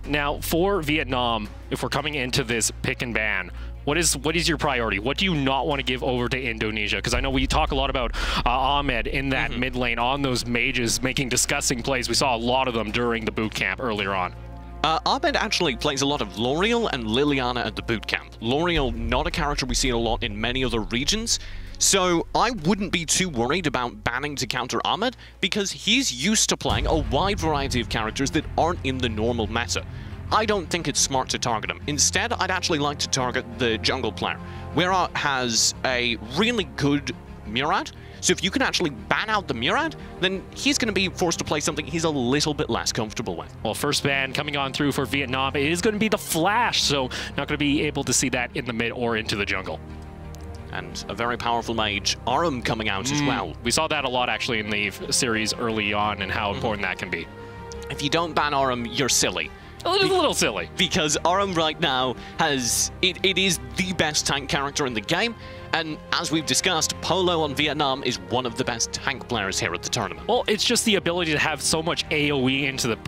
Now, for Vietnam, if we're coming into this pick and ban, what is your priority? What do you not want to give over to Indonesia? Because I know we talk a lot about Ahmed in that mid lane on those mages making disgusting plays. We saw a lot of them during the boot camp earlier on. Ahmed actually plays a lot of L'Oreal and Liliana at the boot camp. L'Oreal, not a character we see a lot in many other regions. So I wouldn't be too worried about banning to counter Ahmed because he's used to playing a wide variety of characters that aren't in the normal meta. I don't think it's smart to target him. Instead, I'd actually like to target the jungle player. Wera has a really good Murad, so if you can actually ban out the Murad, then he's going to be forced to play something he's a little bit less comfortable with. Well, first ban coming on through for Vietnam, it is going to be the Flash, so not going to be able to see that in the mid or into the jungle. And a very powerful mage, Arum, coming out as well. We saw that a lot actually in the series early on and how important that can be. If you don't ban Arum, you're silly. A little silly. Because Arum right now has... It is the best tank character in the game, and as we've discussed, Polo on Vietnam is one of the best tank players here at the tournament. Well, it's just the ability to have so much AoE into the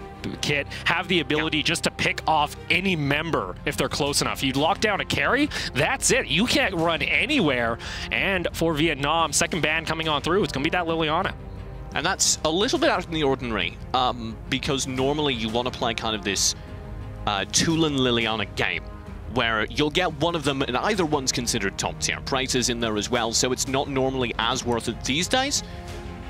kit, have the ability just to pick off any member if they're close enough. You lock down a carry, that's it. You can't run anywhere. And for Vietnam, second ban coming on through, it's going to be that Liliana. And that's a little bit out of the ordinary, because normally you want to play kind of this Tulin Liliana game, where you'll get one of them, and either one's considered top tier. Praetor's in there as well, so it's not normally as worth it these days.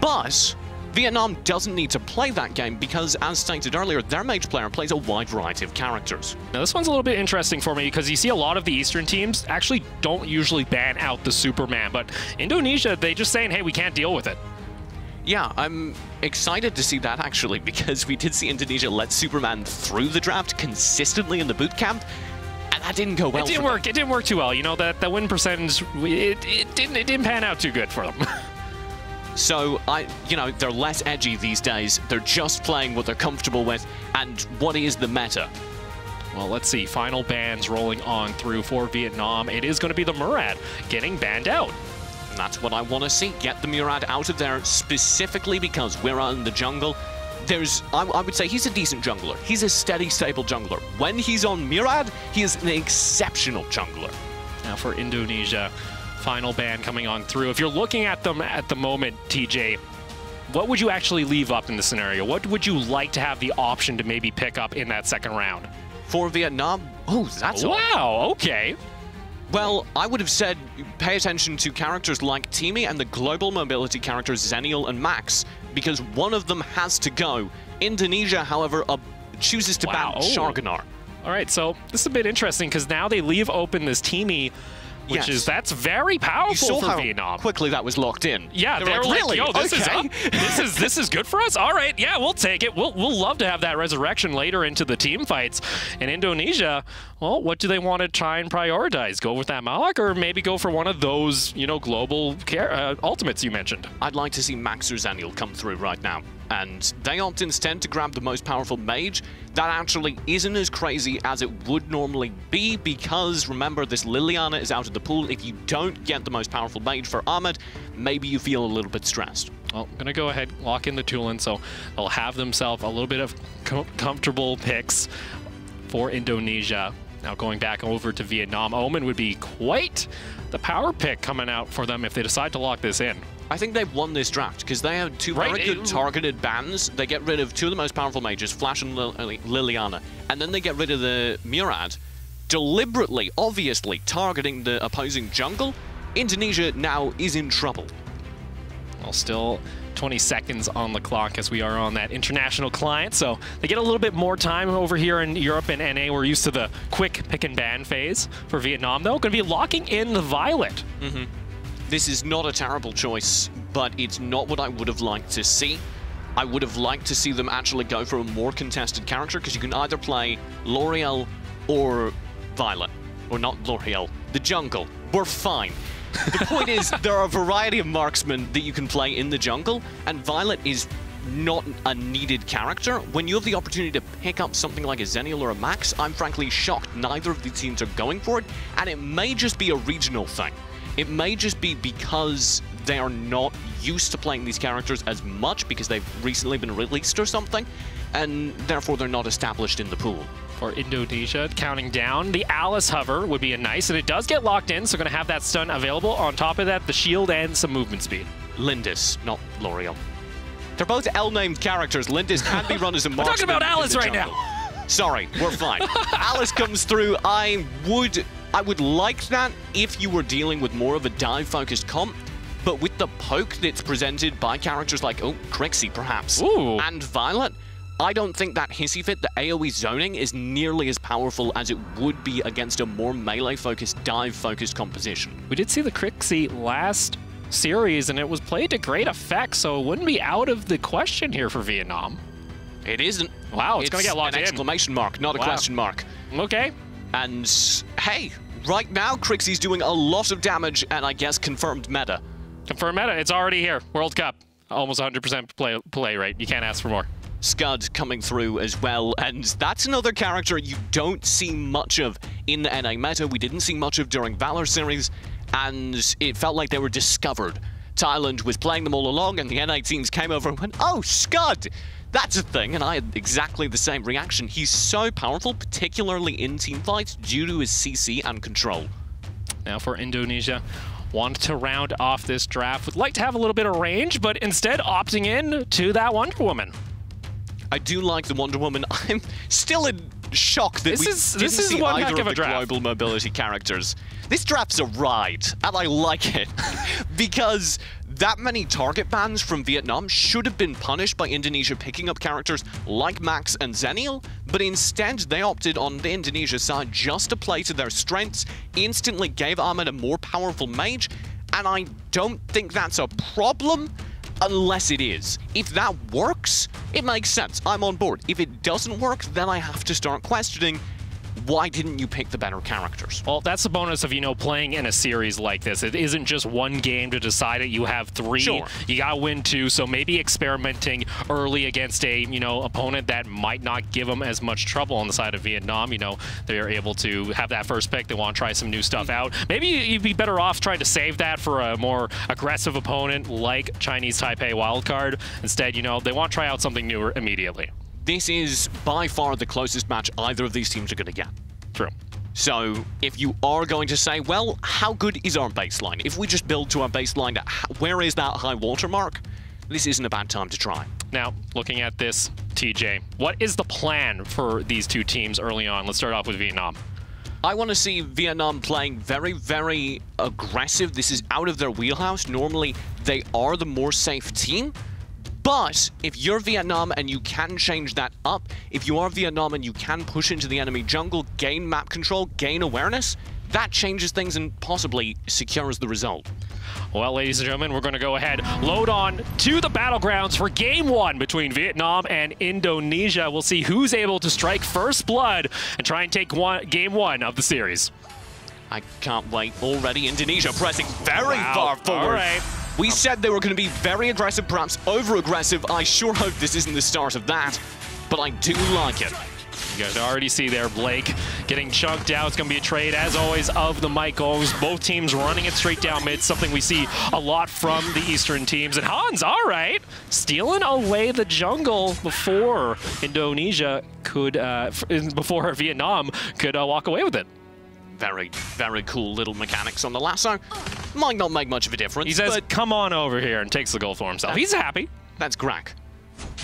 But Vietnam doesn't need to play that game because, as stated earlier, their mage player plays a wide variety of characters. Now, this one's a little bit interesting for me because you see a lot of the Eastern teams actually don't usually ban out the Superman, but Indonesia, they just saying, hey, we can't deal with it. Yeah, I'm excited to see that, actually, because we did see Indonesia let Superman through the draft consistently in the boot camp, and that didn't go well. It didn't work too well. You know, that the win percentage, it didn't pan out too good for them. So, you know, they're less edgy these days. They're just playing what they're comfortable with and what is the meta. Well, let's see. Final bans rolling on through for Vietnam. It is going to be the Murad getting banned out. And that's what I want to see. Get the Murad out of there specifically because we're in the jungle. I would say he's a decent jungler. He's a steady, stable jungler. When he's on Murad, he is an exceptional jungler. Now for Indonesia, final ban coming on through. If you're looking at them at the moment, TJ, what would you actually leave up in the scenario? What would you like to have the option to maybe pick up in that second round? For Vietnam? Oh, that's wow, okay. Well, I would have said pay attention to characters like Teamy and the global mobility characters Zenial and Max, because one of them has to go. Indonesia, however, chooses to ban Sharganar. All right, so this is a bit interesting because now they leave open this Teamy, which that's very powerful for Vietnam. Quickly that was locked in. Yeah, they were like, really? yo, this is good for us. All right, yeah, we'll take it. We'll love to have that resurrection later into the team fights. In Indonesia, well, what do they want to try and prioritize? Go with that Malak or maybe go for one of those, you know, global ultimates you mentioned? I'd like to see Max or Zenial come through right now. And they opt instead to grab the most powerful mage. That actually isn't as crazy as it would normally be because, remember, this Liliana is out of the pool. If you don't get the most powerful mage for Ahmed, maybe you feel a little bit stressed. Well, I'm going to go ahead, lock in the Tulin, so they'll have themselves a little bit of comfortable picks for Indonesia. Now going back over to Vietnam, Omen would be quite the power pick coming out for them if they decide to lock this in. I think they've won this draft because they have two very good targeted bans. They get rid of two of the most powerful mages, Flash and Liliana, and then they get rid of the Murad, deliberately, obviously targeting the opposing jungle. Indonesia now is in trouble. Well, still 20 seconds on the clock as we are on that international client, so they get a little bit more time over here in Europe and NA. We're used to the quick pick and ban phase. For Vietnam, though, going to be locking in the Violet. This is not a terrible choice, but it's not what I would have liked to see. I would have liked to see them actually go for a more contested character, because you can either play L'Oreal or Violet. Or not L'Oreal, the jungle. We're fine. The point is, there are a variety of marksmen that you can play in the jungle, and Violet is not a needed character. When you have the opportunity to pick up something like a Zenial or a Max, I'm frankly shocked neither of the teams are going for it, and it may just be a regional thing. It may just be because they are not used to playing these characters as much because they've recently been released or something, and therefore they're not established in the pool. for Indonesia, counting down. The Alice hover would be a nice, and it does get locked in, so going to have that stun available. On top of that, the shield and some movement speed. Lindis, not L'Oreal. They're both L-named characters. Lindis can be run as a marksman. We're talking about Alice right now. Sorry, we're fine. Alice comes through. I would like that if you were dealing with more of a dive-focused comp, but with the poke that's presented by characters like, Crixie perhaps, and Violet, I don't think that hissy fit, the AoE zoning, is nearly as powerful as it would be against a more melee-focused, dive-focused composition. We did see the Crixie last series, and it was played to great effect, so it wouldn't be out of the question here for Vietnam. It isn't. Wow, it's going to get locked in. An exclamation mark, not a question mark. Okay. And, hey, right now, Crixie's doing a lot of damage, and I guess confirmed meta. Confirmed meta, it's already here. World Cup, almost 100% play rate. You can't ask for more. Scud coming through as well, and that's another character you don't see much of in the NA meta. We didn't see much of during Valor series, and it felt like they were discovered. Thailand was playing them all along, and the NA teams came over and went, oh, Scud! That's a thing, and I had exactly the same reaction. He's so powerful, particularly in teamfights, due to his CC and control. Now for Indonesia. Want to round off this draft. Would like to have a little bit of range, but instead opting in to that Wonder Woman. I do like the Wonder Woman. I'm still in shock that we didn't see either of the global mobility characters. This draft's a ride, and I like it. Because that many target bans from Vietnam should have been punished by Indonesia picking up characters like Max and Zenial, but instead they opted on the Indonesia side just to play to their strengths, instantly gave Ahmed a more powerful mage, and I don't think that's a problem. Unless it is. If that works, it makes sense. I'm on board. If it doesn't work, then I have to start questioning, why didn't you pick the better characters? Well, that's the bonus of, playing in a series like this. It isn't just one game to decide it. You have 3. Sure. You got to win 2, so maybe experimenting early against a, opponent that might not give them as much trouble on the side of Vietnam. They're able to have that first pick. They want to try some new stuff out. Maybe you'd be better off trying to save that for a more aggressive opponent like Chinese Taipei wildcard. Instead, they want to try out something newer immediately. This is by far the closest match either of these teams are going to get. True. So if you are going to say, well, how good is our baseline? If we just build to our baseline, where is that high watermark? This isn't a bad time to try. Now, looking at this, TJ, what is the plan for these two teams early on? Let's start off with Vietnam. I want to see Vietnam playing very, very aggressive. This is out of their wheelhouse. Normally, they are the more safe team. But if you're Vietnam and you can change that up, if you are Vietnam and you can push into the enemy jungle, gain map control, gain awareness, that changes things and possibly secures the result. Well, ladies and gentlemen, we're going to go ahead, load on to the battlegrounds for Game 1 between Vietnam and Indonesia. We'll see who's able to strike first blood and try and take Game 1 of the series. I can't wait. Already Indonesia pressing very far forward. All right. We said they were going to be very aggressive, perhaps over-aggressive. I sure hope this isn't the start of that, but I do like it. You guys already see there, Blake getting chunked out. It's going to be a trade, as always, of the Michaels. Both teams running it straight down mid, something we see a lot from the Eastern teams. And Hans, all right, stealing away the jungle before Indonesia could, before Vietnam could walk away with it. Very, very cool little mechanics on the lasso. Might not make much of a difference. He says, come on over here, and takes the gold for himself. He's happy. That's Grak.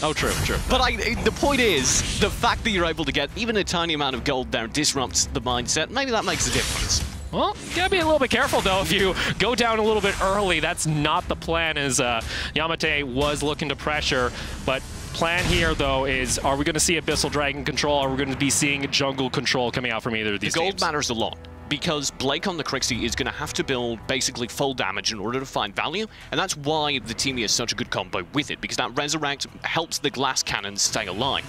Oh, true, true. But the point is, the fact that you're able to get even a tiny amount of gold there disrupts the mindset. Maybe that makes a difference. Well, you gotta be a little bit careful, though. If you go down a little bit early, that's not the plan, as Yamate was looking to pressure. But plan here, though, is are we going to see Abyssal Dragon control? Or are we going to be seeing jungle control coming out from either of these teams? The gold matters a lot, because Blake on the Crixie is going to have to build basically full damage in order to find value, and that's why the Teamy is such a good combo with it, because that Resurrect helps the glass cannons stay alive.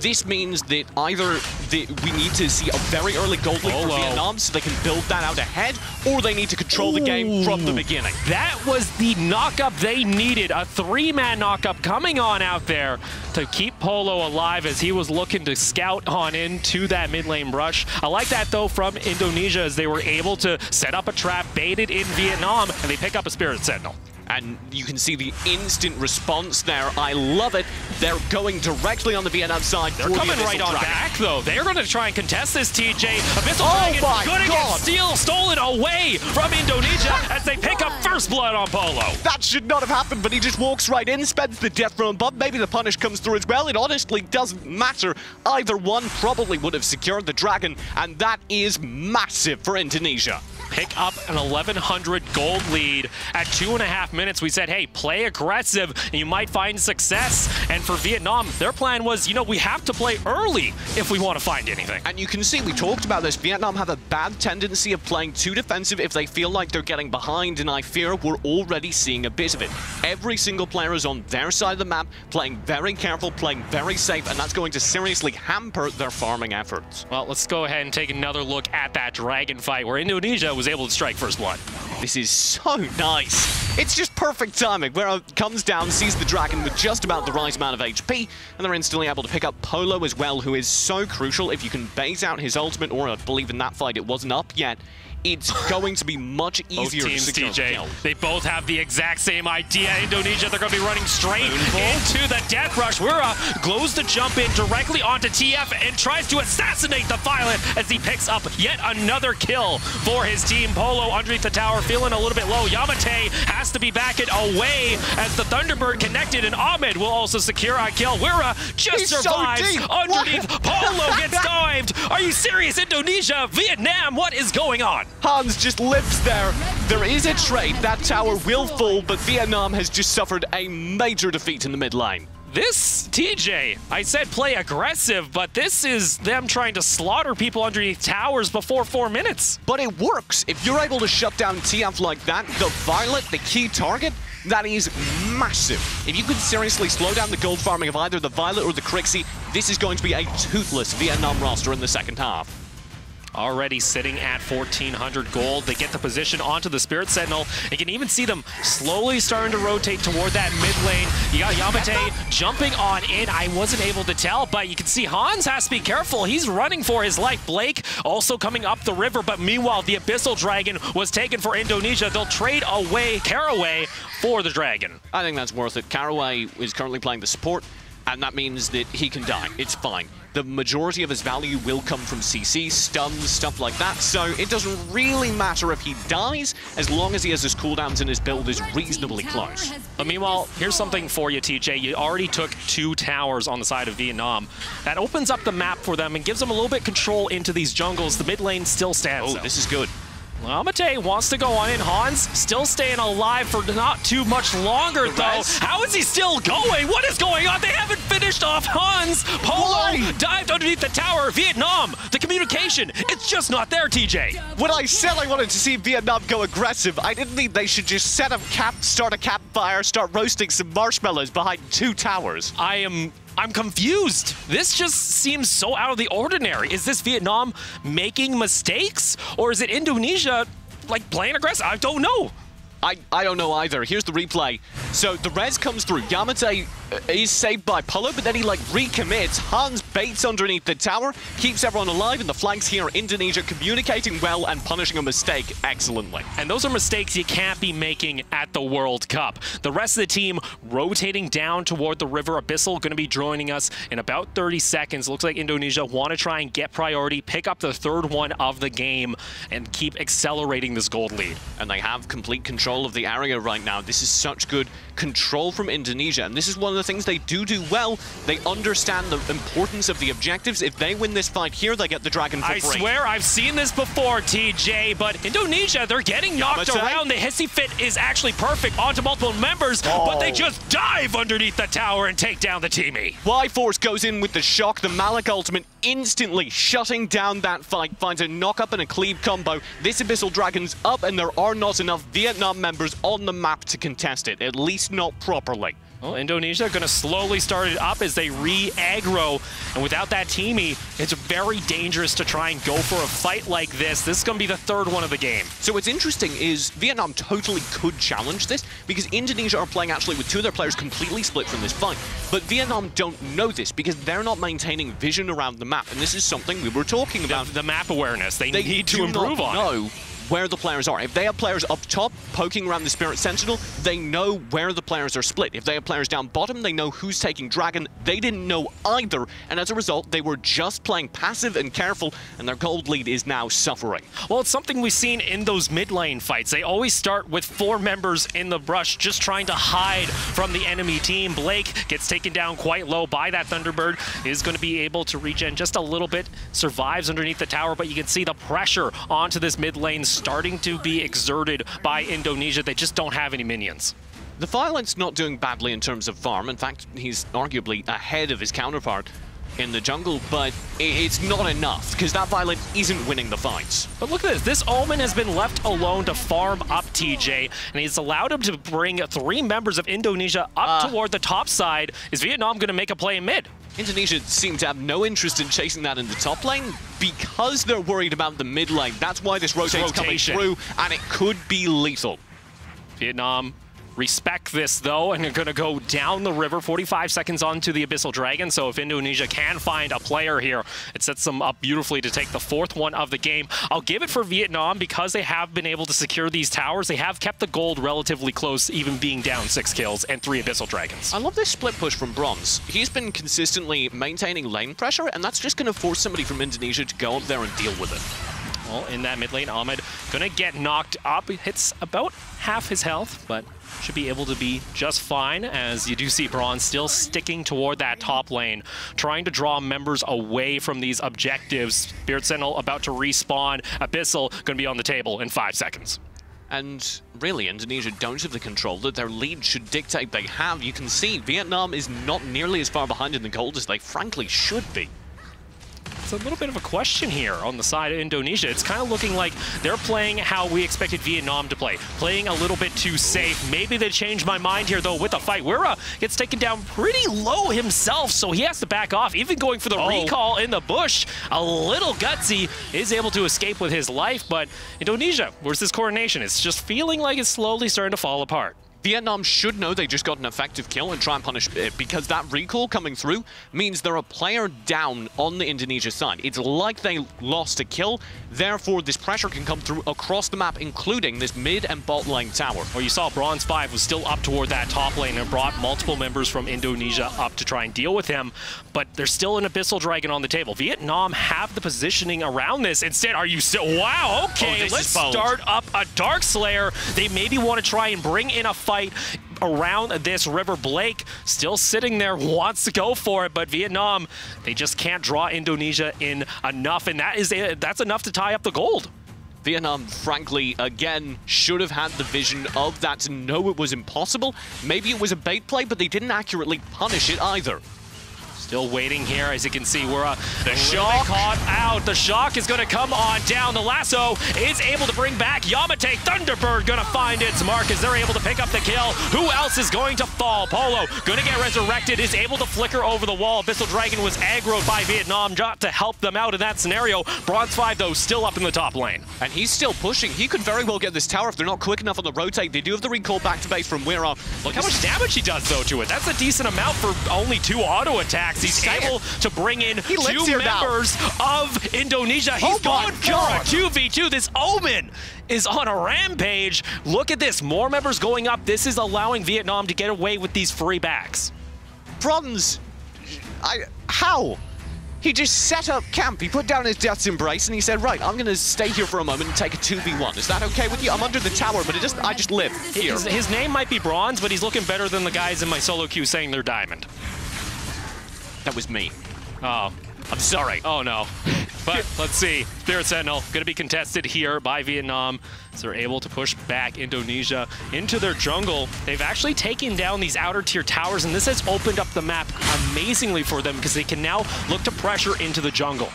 This means that either we need to see a very early gold lead for Vietnam so they can build that out ahead, or they need to control the game from the beginning. That was the knock-up they needed. A 3-man knock-up coming on out there to keep Polo alive as he was looking to scout on into that mid lane brush. I like that, though, from Indonesia, as they were able to set up a trap, baited in Vietnam, and they pick up a Spirit Sentinel. And you can see the instant response there. I love it. They're going directly on the Vietnam side. They're coming right on back, though. They're going to try and contest this, TJ. Abyssal Dragon going to get stolen away from Indonesia as they pick up first blood on Polo. That should not have happened, but he just walks right in, spends the death from above. Maybe the punish comes through as well. It honestly doesn't matter. Either one probably would have secured the Dragon, and that is massive for Indonesia. Pick up an 1,100 gold lead at 2.5 minutes. We said, hey, play aggressive and you might find success. And for Vietnam, their plan was, you know, we have to play early if we want to find anything. And you can see, we talked about this, Vietnam have a bad tendency of playing too defensive if they feel like they're getting behind, and I fear we're already seeing a bit of it. Every single player is on their side of the map, playing very careful, playing very safe, and that's going to seriously hamper their farming efforts. Well, let's go ahead and take another look at that Dragon fight where Indonesia was able to strike first blood. This is so nice. It's just perfect timing, where it comes down, sees the Dragon with just about the right amount of HP, and they're instantly able to pick up Polo as well, who is so crucial. If you can base out his ultimate, or I believe in that fight it wasn't up yet, it's going to be much easier both teams, to secure TJ, kill. they both have the exact same idea. Indonesia, they're going to be running straight into the death rush. Wura glows to jump in directly onto TF and tries to assassinate the Violet as he picks up yet another kill for his team. Polo underneath the tower, feeling a little bit low. Yamate has to be backing away as the Thunderbird connected, and Ahmed will also secure a kill. Wura just survives so underneath. Polo gets dived. Are you serious? Indonesia, Vietnam, what is going on? Hans just lives there. There is a trade. That tower will fall, but Vietnam has just suffered a major defeat in the mid lane. This, TJ, I said play aggressive, but this is them trying to slaughter people underneath towers before 4 minutes. But it works. If you're able to shut down TF like that, the Violet, the key target, that is massive. If you could seriously slow down the gold farming of either the Violet or the Crixie, this is going to be a toothless Vietnam roster in the second half. Already sitting at 1,400 gold. They get the position onto the Spirit Sentinel. You can even see them slowly starting to rotate toward that mid lane. You got Yamate jumping on in. I wasn't able to tell, but you can see Hans has to be careful. He's running for his life. Blake also coming up the river, but meanwhile, the Abyssal Dragon was taken for Indonesia. They'll trade away Caraway for the Dragon. I think that's worth it. Caraway is currently playing the support, and that means that he can die. It's fine. The majority of his value will come from CC, stuns, stuff like that, so it doesn't really matter if he dies, as long as he has his cooldowns and his build is reasonably close. But meanwhile, here's something for you, TJ. You already took 2 towers on the side of Vietnam. That opens up the map for them and gives them a little bit control into these jungles. The mid lane still stands. Oh, this is good. Yamate wants to go on in. Hans still staying alive for not too much longer, though. How is he still going? What is going on? They haven't finished off Hans. Polo dived underneath the tower. Vietnam, the communication, it's just not there, TJ. When I said I wanted to see Vietnam go aggressive, I didn't mean they should just set up camp, start a campfire, start roasting some marshmallows behind 2 towers. I'm confused. This just seems so out of the ordinary. Is this Vietnam making mistakes? Or is it Indonesia, like, playing aggressive? I don't know. I don't know either. Here's the replay. So the res comes through. Yamate is saved by Polo, but then he like recommits. Hans baits underneath the tower, keeps everyone alive in the flanks here. Indonesia communicating well and punishing a mistake excellently. And those are mistakes you can't be making at the World Cup. The rest of the team rotating down toward the river. Abyssal going to be joining us in about 30 seconds. Looks like Indonesia want to try and get priority, pick up the 3rd one of the game, and keep accelerating this gold lead. And they have complete control of the area right now. This is such good control from Indonesia, and this is one of the things they do well. They understand the importance of the objectives. If they win this fight here, they get the Dragon for free. I swear I've seen this before, TJ, but Indonesia, they're getting knocked around. The hissy fit is actually perfect onto multiple members, but they just dive underneath the tower and take down the teamie. Y-Force goes in with the shock. The Malik ultimate instantly shutting down that fight, finds a knock-up and a cleave combo. This Abyssal Dragon's up, and there are not enough Vietnam members on the map to contest it, at least not properly. Well, Indonesia going to slowly start it up as they re-aggro, and without that teamie, it's very dangerous to try and go for a fight like this. This is going to be the 3rd one of the game. So what's interesting is Vietnam totally could challenge this, because Indonesia are playing actually with 2 of their players completely split from this fight. But Vietnam don't know this, because they're not maintaining vision around the map, and this is something we were talking about. The map awareness, they need to improve on it. where the players are. If they have players up top poking around the Spirit Sentinel, they know where the players are split. If they have players down bottom, they know who's taking Dragon. They didn't know either, and as a result, they were just playing passive and careful, and their gold lead is now suffering. Well, it's something we've seen in those mid lane fights. They always start with 4 members in the brush, just trying to hide from the enemy team. Blake gets taken down quite low by that Thunderbird, is going to be able to regen just a little bit, survives underneath the tower, but you can see the pressure onto this mid lane starting to be exerted by Indonesia. They just don't have any minions. The Violent's not doing badly in terms of farm. In fact, he's arguably ahead of his counterpart in the jungle, but it's not enough because that Violent isn't winning the fights. But look at this. This Omen has been left alone to farm up TJ, and he's allowed him to bring 3 members of Indonesia up toward the top side. Is Vietnam going to make a play in mid? Indonesia seem to have no interest in chasing that in the top lane because they're worried about the mid lane. That's why this rotate's coming through, and it could be lethal. Vietnam respect this, though, and they're going to go down the river, 45 seconds onto the Abyssal Dragon. So if Indonesia can find a player here, it sets them up beautifully to take the 4th one of the game. I'll give it for Vietnam because they have been able to secure these towers. They have kept the gold relatively close, even being down 6 kills and 3 Abyssal Dragons. I love this split push from Bronze. He's been consistently maintaining lane pressure, and that's just going to force somebody from Indonesia to go up there and deal with it. Well, in that mid lane, Ahmed going to get knocked up. He hits about half his health, but should be able to be just fine, as you do see Bronze still sticking toward that top lane, trying to draw members away from these objectives. Spirit Sentinel about to respawn. Abyssal going to be on the table in 5 seconds. And really, Indonesia don't have the control that their lead should dictate they have. You can see Vietnam is not nearly as far behind in the gold as they frankly should be. It's a little bit of a question here on the side of Indonesia. It's kind of looking like they're playing how we expected Vietnam to play, playing a little bit too safe. Maybe they changed my mind here, though, with the fight. Wira gets taken down pretty low himself, so he has to back off, even going for the recall in the bush. A little gutsy, is able to escape with his life, but Indonesia, where's this coordination? It's just feeling like it's slowly starting to fall apart. Vietnam should know they just got an effective kill and try and punish it, because that recall coming through means they're a player down on the Indonesia side. It's like they lost a kill, therefore this pressure can come through across the map, including this mid and bot lane tower. Well, you saw Bronze 5 was still up toward that top lane and brought multiple members from Indonesia up to try and deal with him, but there's still an Abyssal Dragon on the table. Vietnam have the positioning around this. Instead, are you still... Wow, okay, let's start up a Dark Slayer. They maybe want to try and bring in a fight around this river. Blake still sitting there, wants to go for it, but Vietnam, they just can't draw Indonesia in enough, and that's enough to tie up the gold. Vietnam, frankly, again, should have had the vision of that to know it was impossible. Maybe it was a bait play, but they didn't accurately punish it either. Still waiting here, as you can see, we're the shock caught out. The shock is going to come on down. The lasso is able to bring back Yamate. Thunderbird going to find its mark as they're able to pick up the kill. Who else is going to fall? Polo going to get resurrected, is able to flicker over the wall. Abyssal Dragon was aggroed by Vietnam not to help them out in that scenario. Bronze 5, though, still up in the top lane. And he's still pushing. He could very well get this tower if they're not quick enough on the rotate. They do have the recall back to base from Wira. Look how much damage he does, though, to it. That's a decent amount for only 2 auto attacks. He's able to bring in 2 members of Indonesia. He's going for a 2v2. This Omen is on a rampage. Look at this. More members going up. This is allowing Vietnam to get away with these free backs. Bronze, how? He just set up camp. He put down his Death's Embrace and he said, right, I'm going to stay here for a moment and take a 2v1. Is that okay with you? I'm under the tower, but I just live here. His name might be Bronze, but he's looking better than the guys in my solo queue saying they're Diamond. That was me. Oh, I'm sorry. Oh, no. But let's see. Spirit Sentinel going to be contested here by Vietnam. So they're able to push back Indonesia into their jungle. They've actually taken down these outer tier towers, and this has opened up the map amazingly for them because they can now look to pressure into the jungle.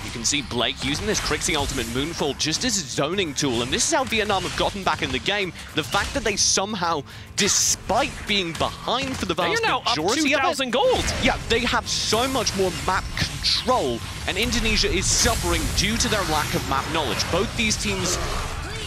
You can see Blake using this Crixie Ultimate Moonfall just as a zoning tool, and this is how Vietnam have gotten back in the game. The fact that they somehow, despite being behind for the vast majority up 2,000 gold. Yeah, they have so much more map control, and Indonesia is suffering due to their lack of map knowledge. Both these teams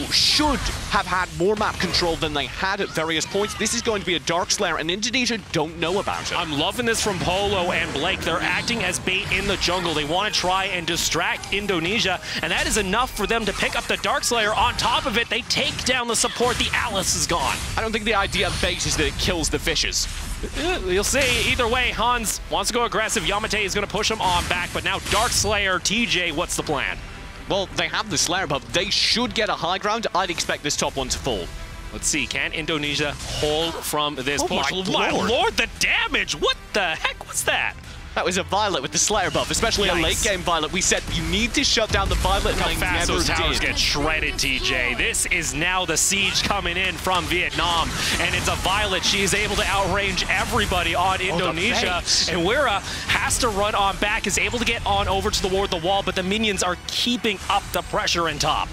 should have had more map control than they had at various points. This is going to be a Dark Slayer, and Indonesia don't know about it. I'm loving this from Polo and Blake. They're acting as bait in the jungle. They want to try and distract Indonesia, and that is enough for them to pick up the Dark Slayer. On top of it, they take down the support. The Alice is gone. I don't think the idea of bait is that it kills the fishes. You'll see. Either way, Hans wants to go aggressive. Yamate is going to push him on back, but now Dark Slayer, TJ, what's the plan? Well, they have the Slayer buff. They should get a high ground. I'd expect this top one to fall. Let's see. Can Indonesia hold from this push? My lord, the damage! What the heck was that? That was a Violet with the Slayer buff, especially a late-game Violet. We said you need to shut down the Violet, and how fast those towers did. Get shredded, TJ. This is now the siege coming in from Vietnam, and it's a Violet. She is able to outrange everybody on Indonesia, and Wira has to run on back, is able to get on over to the wall, but the minions are keeping up the pressure in top.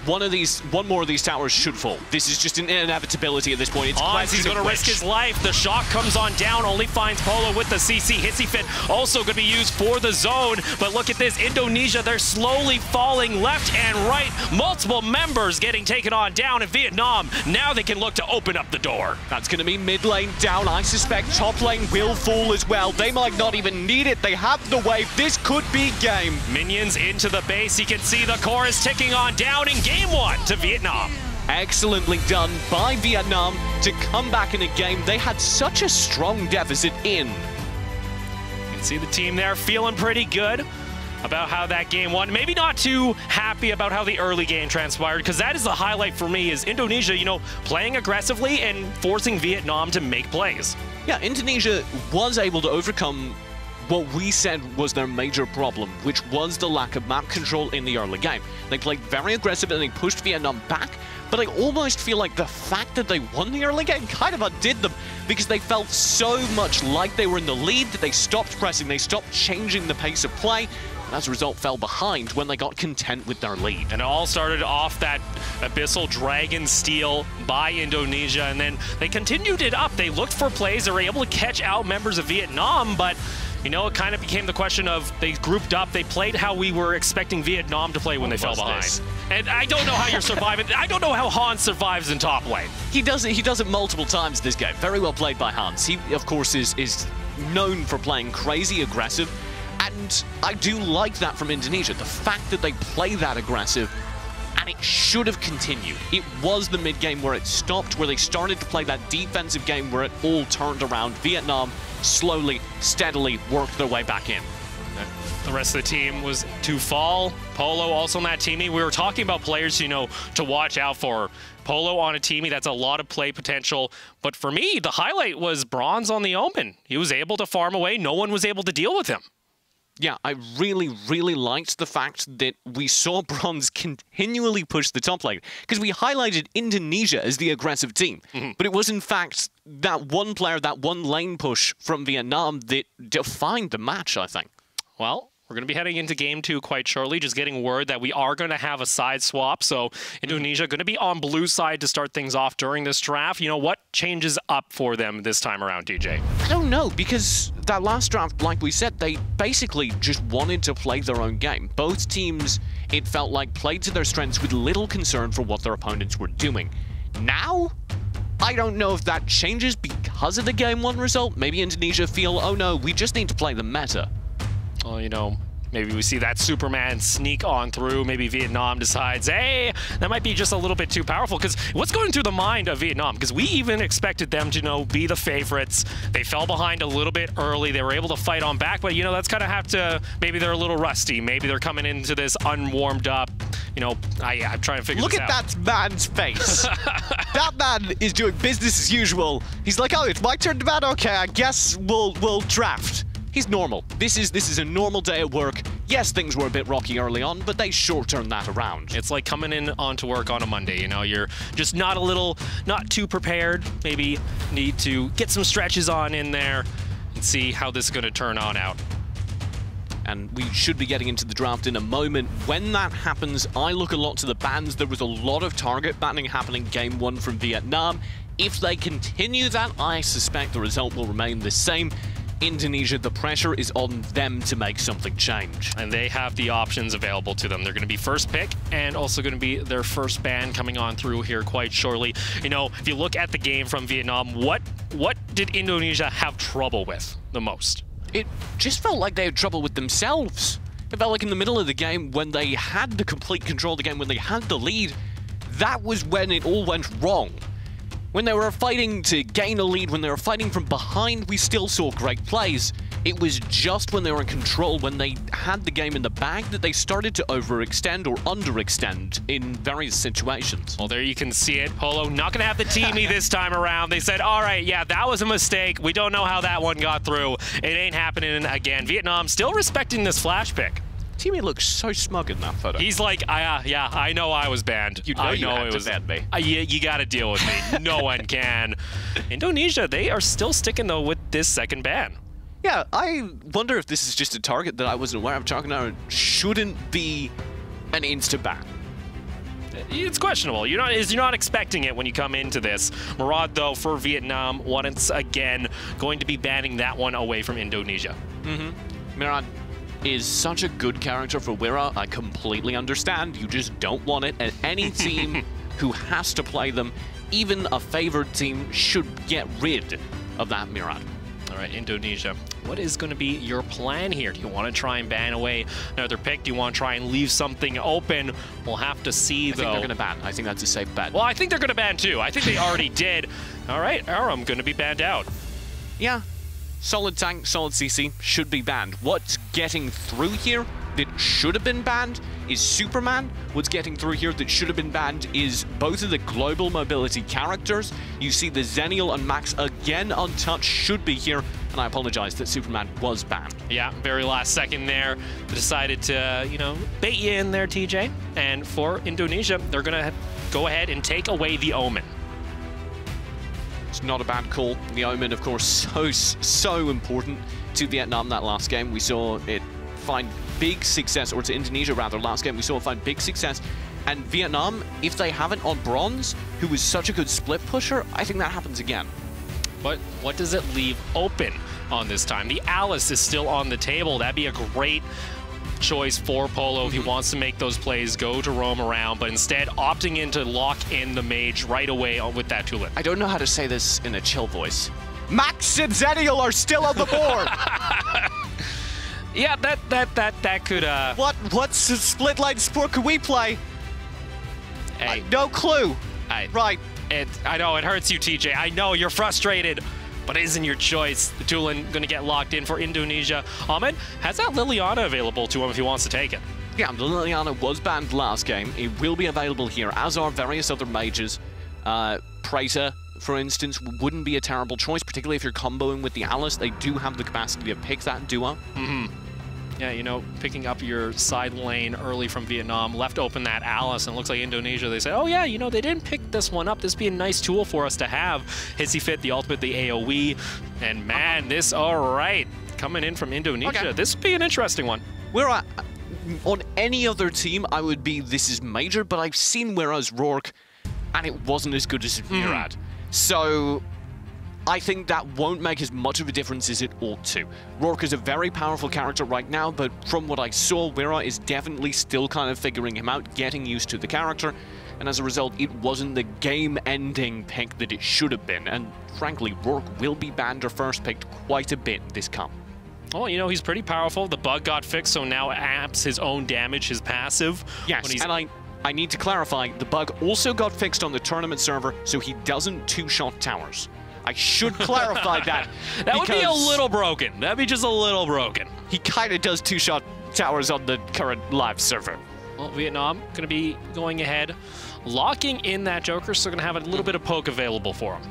One more of these towers should fall. This is just an inevitability at this point. It's Hans, he's going to risk his life. The shock comes on down, only finds Polo with the CC. Hissy Fit also going to be used for the zone. But look at this, Indonesia, they're slowly falling left and right. Multiple members getting taken on down in Vietnam. Now they can look to open up the door. That's going to be mid lane down. I suspect top lane will fall as well. They might not even need it. They have the wave. This could be game. Minions into the base. You can see the core is ticking on down in Game 1 to Vietnam. Excellently done by Vietnam to come back in a game they had such a strong deficit in. You can see the team there feeling pretty good about how that game won. Maybe not too happy about how the early game transpired, because that is the highlight for me, is Indonesia, you know, playing aggressively and forcing Vietnam to make plays. Yeah, Indonesia was able to overcome what we said was their major problem, which was the lack of map control in the early game. They played very aggressive and they pushed Vietnam back, but I almost feel like the fact that they won the early game kind of undid them, because they felt so much like they were in the lead that they stopped pressing, they stopped changing the pace of play, and as a result fell behind when they got content with their lead. And it all started off that Abyssal Dragon steal by Indonesia, and then they continued it up. They looked for plays, they were able to catch out members of Vietnam, but you know, it kind of became the question of they grouped up, they played how we were expecting Vietnam to play when they fell behind. And I don't know how you're surviving. I don't know how Hans survives in top lane. He does it multiple times this game. Very well played by Hans. He, of course, is known for playing crazy aggressive, and I do like that from Indonesia. The fact that they play that aggressive, and it should have continued. It was the mid-game where it stopped, where they started to play that defensive game where it all turned around. Vietnam slowly, steadily worked their way back in. The rest of the team was to fall. Polo also on that teamie. We were talking about players, you know, to watch out for. Polo on a teamie, that's a lot of play potential. But for me, the highlight was Bronze on the Omen. He was able to farm away. No one was able to deal with him. Yeah, I really, really liked the fact that we saw Bronze continually push the top lane, because we highlighted Indonesia as the aggressive team. But it was, in fact, that one player, that one lane push from Vietnam that defined the match, I think. Well, we're going to be heading into Game 2 quite shortly, just getting word that we are going to have a side swap. So Indonesia going to be on blue side to start things off during this draft. You know, what changes up for them this time around, DJ? I don't know, because that last draft, like we said, they basically just wanted to play their own game. Both teams, it felt like, played to their strengths with little concern for what their opponents were doing. Now, I don't know if that changes because of the Game 1 result. Maybe Indonesia feel, oh no, we just need to play the meta. Well, you know, maybe we see that Superman sneak on through. Maybe Vietnam decides, hey, that might be just a little bit too powerful. Because what's going through the mind of Vietnam? Because we even expected them to, you know, be the favorites. They fell behind a little bit early. They were able to fight on back. But, you know, that's kind of have to, maybe they're a little rusty. Maybe they're coming into this unwarmed up. You know, I'm trying to figure this out. Look at that man's face. That man is doing business as usual. He's like, oh, it's my turn to bat? Okay, I guess we'll draft. He's normal. This is a normal day at work. Yes, things were a bit rocky early on, but they sure turned that around. It's like coming in onto work on a Monday, you know, you're just not too prepared. Maybe need to get some stretches on in there and see how this is going to turn on out. And we should be getting into the draft in a moment. When that happens, I look a lot to the bans. There was a lot of target banning happening Game 1 from Vietnam. If they continue that, I suspect the result will remain the same. Indonesia, the pressure is on them to make something change. And they have the options available to them. They're going to be first pick and also going to be their first ban coming on through here quite shortly. You know, if you look at the game from Vietnam, what did Indonesia have trouble with the most? It just felt like they had trouble with themselves. It felt like in the middle of the game, when they had the complete control of the game, when they had the lead, that was when it all went wrong. When they were fighting to gain a lead, when they were fighting from behind, we still saw great plays. It was just when they were in control, when they had the game in the bag, that they started to overextend or underextend in various situations. Well, there you can see it. Polo not going to have the teamie this time around. They said, all right, yeah, that was a mistake. We don't know how that one got through. It ain't happening again. Vietnam still respecting this flash pick. Teammate looks so smug in that photo. He's like, yeah, I know I was banned. You know it was ban me. You got to deal with me. No one can. Indonesia, they are still sticking, though, with this second ban. Yeah, I wonder if this is just a target that I wasn't aware of. Chalknara shouldn't be an insta-ban. It's questionable. You're not expecting it when you come into this. Murad, though, for Vietnam, once again, going to be banning that one away from Indonesia. Murad is such a good character for Wira. I completely understand. You just don't want it. And any team who has to play them, even a favored team, should get rid of that Murad. All right, Indonesia, what is going to be your plan here? Do you want to try and ban away another pick? Do you want to try and leave something open? We'll have to see, though. I think they're going to ban. I think that's a safe bet. Well, I think they're going to ban, too. I think they already did. All right, Aram going to be banned out. Yeah. Solid tank, solid CC should be banned. What's getting through here that should have been banned is Superman. What's getting through here that should have been banned is both of the global mobility characters. You see the Zenial and Max again untouched should be here. And I apologize that Superman was banned. Yeah, very last second there. They decided to, you know, bait you in there, TJ. And for Indonesia, they're going to go ahead and take away the Omen. It's not a bad call. The Omen, of course, so important to Vietnam that last game. We saw it find big success, or to Indonesia rather, last game we saw it find big success. And Vietnam, if they have it on Bronze, who is such a good split pusher, I think that happens again. But what does it leave open on this time? The Alice is still on the table. That'd be a great choice for Polo if he wants to make those plays, go to roam around, but instead opting in to lock in the mage right away with that tulip. I don't know how to say this in a chill voice. Max and Zenial are still on the board. Yeah, that could What's split line sport could we play? Hey, no clue. Right. I know it hurts you, TJ. I know you're frustrated, but it isn't your choice. The Tulin going to get locked in for Indonesia. Ahmed has that Liliana available to him if he wants to take it. Yeah, the Liliana was banned last game. It will be available here, as are various other mages. Praetor, for instance, wouldn't be a terrible choice, particularly if you're comboing with the Alice. They do have the capacity to pick that duo. Yeah, you know, picking up your side lane early from Vietnam, left open that Alice, and it looks like Indonesia, they said, oh yeah, you know, they didn't pick this one up. This would be a nice tool for us to have. Hissy Fit, the ultimate, the AoE, and man, this, all right, coming in from Indonesia. Okay. This would be an interesting one. On any other team, I would be, this is major, but I've seen Whereas Rourke, and it wasn't as good as Murad. So I think that won't make as much of a difference as it ought to. Rourke is a very powerful character right now, but from what I saw, Wira is definitely still kind of figuring him out, getting used to the character, and as a result, it wasn't the game-ending pick that it should have been, and frankly, Rourke will be banned or first picked quite a bit this comp. Well, you know, he's pretty powerful. The bug got fixed, so now amps his own damage, his passive. Yes, and I need to clarify, the bug also got fixed on the tournament server, so he doesn't two-shot towers. I should clarify that. That would be a little broken. That'd be just a little broken. He kind of does two-shot towers on the current live server. Well, Vietnam going to be going ahead, locking in that Joker, so going to have a little bit of poke available for him.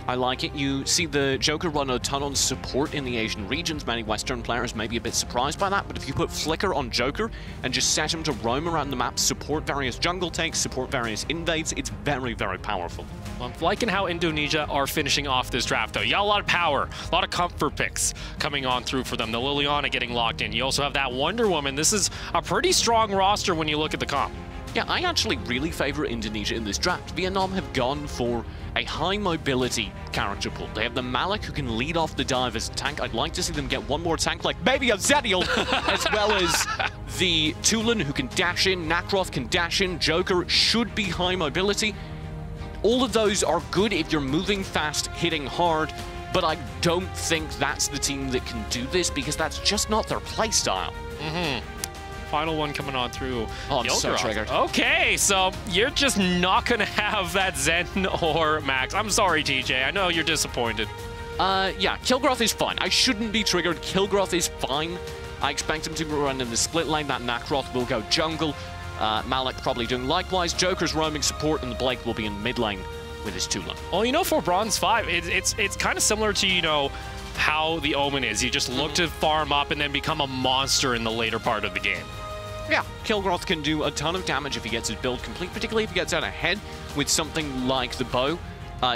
I like it. You see the Joker run a ton on support in the Asian regions. Many Western players may be a bit surprised by that, but if you put Flicker on Joker and just set him to roam around the map, support various jungle takes, support various invades, it's very, very powerful. Well, I'm liking how Indonesia are finishing off this draft, though. You got a lot of power, a lot of comfort picks coming on through for them. The Liliana getting locked in. You also have that Wonder Woman. This is a pretty strong roster when you look at the comp. Yeah, I actually really favor Indonesia in this draft. Vietnam have gone for a high mobility character pool. They have the Malik who can lead off the dive as a tank. I'd like to see them get one more tank like maybe a Zedial, as well as the Tulin who can dash in, Nakroth can dash in, Joker should be high mobility. All of those are good if you're moving fast, hitting hard, but I don't think that's the team that can do this because that's just not their playstyle. Final one coming on through. Oh, I'm so triggered. Okay, so you're just not going to have that Zen or Max. I'm sorry, TJ. I know you're disappointed. Yeah, Kilgroth is fine. I shouldn't be triggered. Kilgroth is fine. I expect him to run in the split lane. That Nakroth will go jungle. Malik probably doing likewise. Joker's roaming support, and the Blake will be in mid lane with his Tulin. Well, you know, for Bronze 5, it's kind of similar to, you know, how the Omen is. You just look to farm up and then become a monster in the later part of the game. Yeah, Kilgroth can do a ton of damage if he gets his build complete, particularly if he gets out ahead with something like the bow.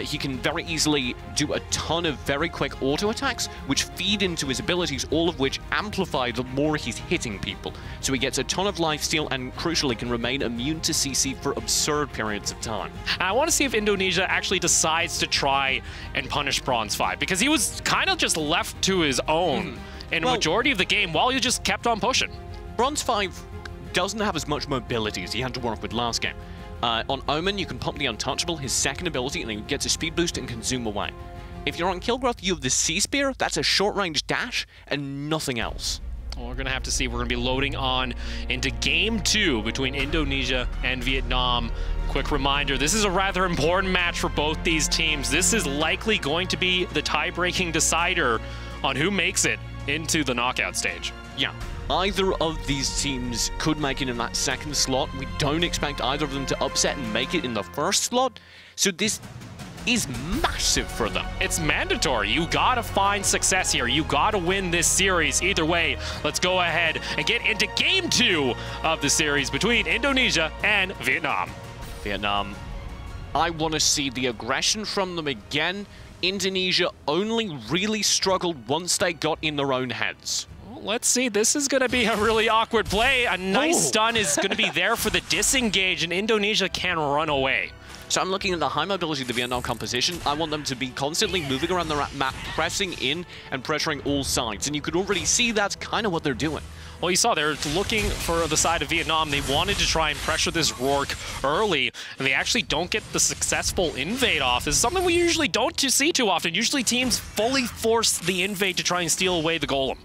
He can very easily do a ton of very quick auto attacks, which feed into his abilities, all of which amplify the more he's hitting people. So he gets a ton of lifesteal and, crucially, can remain immune to CC for absurd periods of time. I want to see if Indonesia actually decides to try and punish Bronze 5, because he was kind of just left to his own in a majority of the game while he just kept on pushing. Bronze 5 doesn't have as much mobility as he had to work with last game. On Omen, you can pump the Untouchable, his second ability, and then he gets a speed boost and can zoom away. If you're on Kilgroth, you have the Sea Spear, that's a short-range dash, and nothing else. Well, we're going to have to see. We're going to be loading on into Game 2 between Indonesia and Vietnam. Quick reminder, this is a rather important match for both these teams. This is likely going to be the tie-breaking decider on who makes it into the knockout stage. Yeah. Either of these teams could make it in that second slot. We don't expect either of them to upset and make it in the first slot. So this is massive for them. It's mandatory. You gotta find success here. You gotta win this series. Either way, let's go ahead and get into Game 2 of the series between Indonesia and Vietnam. Vietnam, I want to see the aggression from them again. Indonesia only really struggled once they got in their own heads. Let's see. This is going to be a really awkward play. A nice stun is going to be there for the disengage, and Indonesia can run away. So I'm looking at the high mobility of the Vietnam composition. I want them to be constantly moving around the map, pressing in and pressuring all sides. And you could already see that's kind of what they're doing. Well, you saw they're looking for the side of Vietnam. They wanted to try and pressure this Rourke early, and they actually don't get the successful invade off. This is something we usually don't see too often. Usually teams fully force the invade to try and steal away the golem.